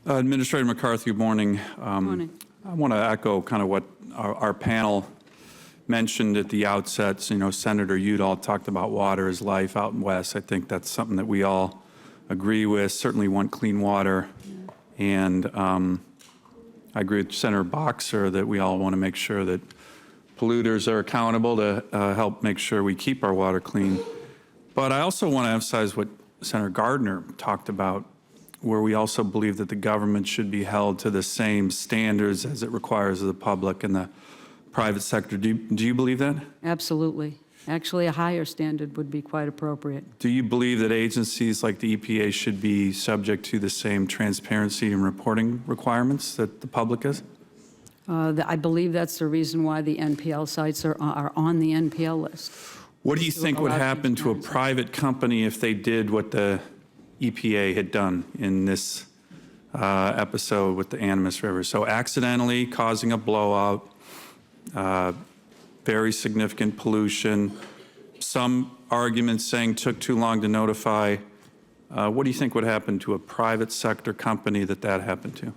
Administrator McCarthy, good morning. Morning. I want to echo kind of what our panel mentioned at the outset. You know, Senator Udall talked about water is life out in West. I think that's something that we all agree with, certainly want clean water. And I agree with Senator Boxer that we all want to make sure that polluters are accountable to help make sure we keep our water clean. But I also want to emphasize what Senator Gardner talked about, where we also believe that the government should be held to the same standards as it requires of the public and the private sector. Do you believe that? Absolutely. Actually, a higher standard would be quite appropriate. Do you believe that agencies like the EPA should be subject to the same transparency and reporting requirements that the public is? I believe that's the reason why the NPL sites are on the NPL list. What do you think would happen to a private company if they did what the EPA had done in this episode with the Animas River? So accidentally causing a blowout, very significant pollution, some arguments saying took too long to notify. What do you think would happen to a private sector company that happened to?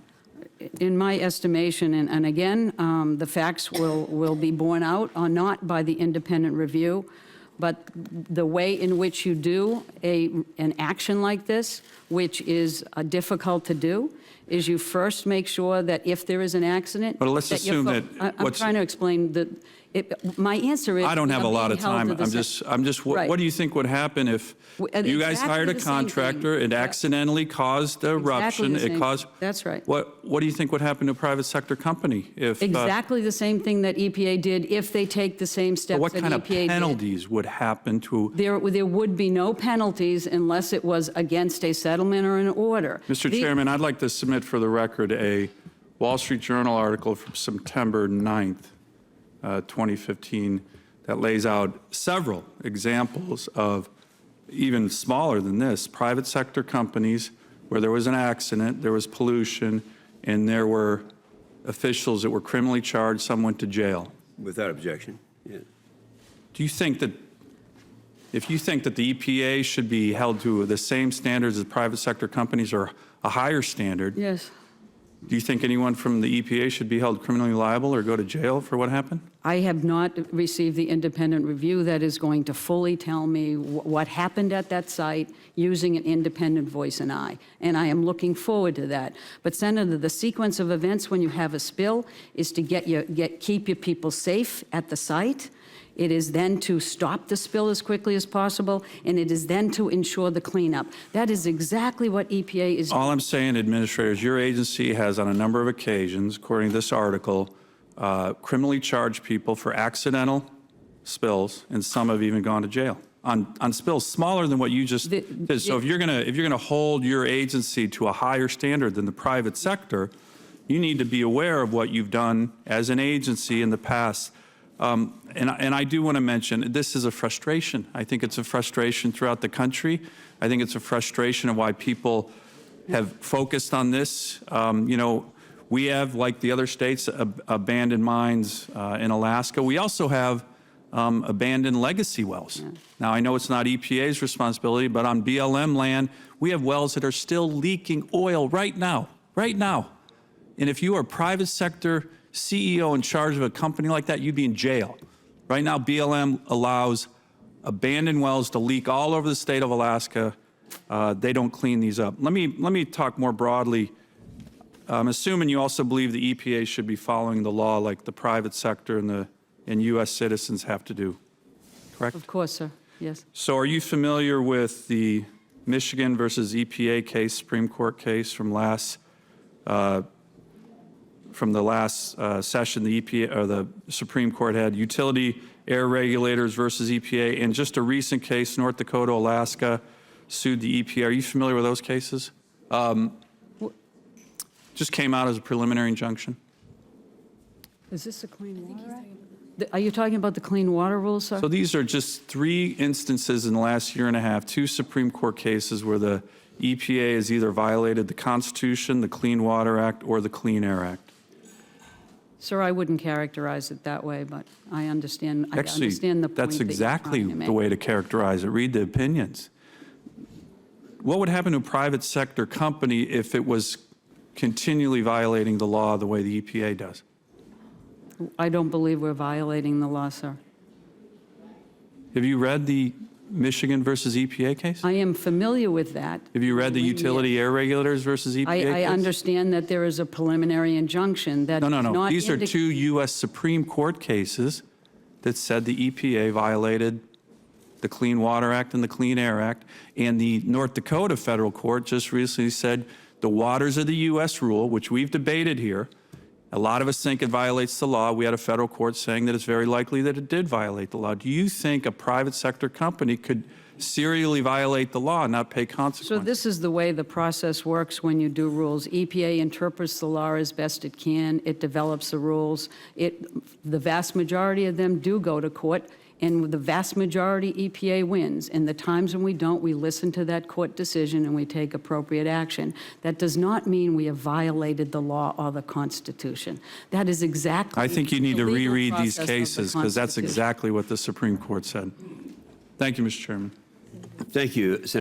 In my estimation, and again, the facts will be borne out or not by the independent review, but the way in which you do an action like this, which is difficult to do, is you first make sure that if there is an accident. But let's assume that. I'm trying to explain that. My answer is. I don't have a lot of time. I'm just. Right. What do you think would happen if you guys hired a contractor? It accidentally caused a eruption. It caused. That's right. What do you think would happen to a private sector company if? Exactly the same thing that EPA did if they take the same steps what that kind EPA of penalties would happen to? There would be no penalties unless it was against a settlement or an order. Mr. Chairman, I'd like to submit for the record a Wall Street Journal article from September 9th. 2015, that lays out several examples of even smaller than this, private sector companies where there was an accident, there was pollution, and there were officials that were criminally charged, some went to jail. Without objection, yeah. Do you think that, if you think that the EPA should be held to the same standards as private sector companies or a higher standard? Yes. Do you think anyone from the EPA should be held criminally liable or go to jail for what happened? I have not received the independent review that is going to fully tell me what happened at that site using an independent voice and I am looking forward to that. But Senator, the sequence of events when you have a spill is to keep your people safe at the site. It is then to stop the spill as quickly as possible, and it is then to ensure the cleanup. That is exactly what EPA is doing. All I'm saying, administrators, your agency has on a number of occasions, according to this article, criminally charged people for accidental spills, and some have even gone to jail on spills smaller than what you just did. So if you're gonna hold your agency to a higher standard than the private sector, you need to be aware of what you've done as an agency in the past. And I do want to mention, this is a frustration. I think it's a frustration throughout the country. I think it's a frustration of why people have focused on this. You know, we have, like the other states, abandoned mines in Alaska. We also have abandoned legacy wells. Yeah. Now, I know it's not EPA's responsibility, but on BLM land, we have wells that are still leaking oil right now. And if you are a private sector CEO in charge of a company like that, you'd be in jail. Right now, BLM allows abandoned wells to leak all over the state of Alaska. They don't clean these up. Let me talk more broadly. I'm assuming you also believe the EPA should be following the law like the private sector and U.S. citizens have to do, correct? Of course, sir. Yes. So are you familiar with the Michigan versus EPA case, Supreme Court case from the last session the EPA or the Supreme Court had, utility air regulators versus EPA, and just a recent case, North Dakota, Alaska sued the EPA. Are you familiar with those cases? Just came out as a preliminary injunction. Is this a Clean Water Act? Are you talking about the Clean Water rules, sir? So these are just 3 instances in the last year and a half, 2 Supreme Court cases where the EPA has either violated the Constitution, the Clean Water Act, or the Clean Air Act. Sir, I wouldn't characterize it that way, but I understand. Actually, I understand the point. that's exactly the way to characterize it. Read the opinions. What would happen to a private sector company if it was continually violating the law the way the EPA does. I don't believe we're violating the law, sir. Have you read the Michigan versus EPA case? I am familiar with that. Have you read the utility air regulators versus EPA I case? understand that there is a preliminary injunction that No. does not These are indicate- two U.S. Supreme Court cases that said the EPA violated the Clean Water Act and the Clean Air Act. And the North Dakota federal court just recently said the waters of the U.S. rule, which we've debated here, a lot of us think it violates the law. We had a federal court saying that it's very likely that it did violate the law. Do you think a private sector company could serially violate the law and not pay consequences? So this is the way the process works when you do rules. EPA interprets the law as best it can. It develops the rules. The vast majority of them do go to court, and the vast majority EPA wins. And the times when we don't, we listen to that court decision and we take appropriate action. That does not mean we have violated the law or the Constitution. That is exactly I think you need to the legal reread these process of the cases because that's Constitution. exactly what the Supreme Court said. Thank you, Mr. Chairman. Thank you, Senator.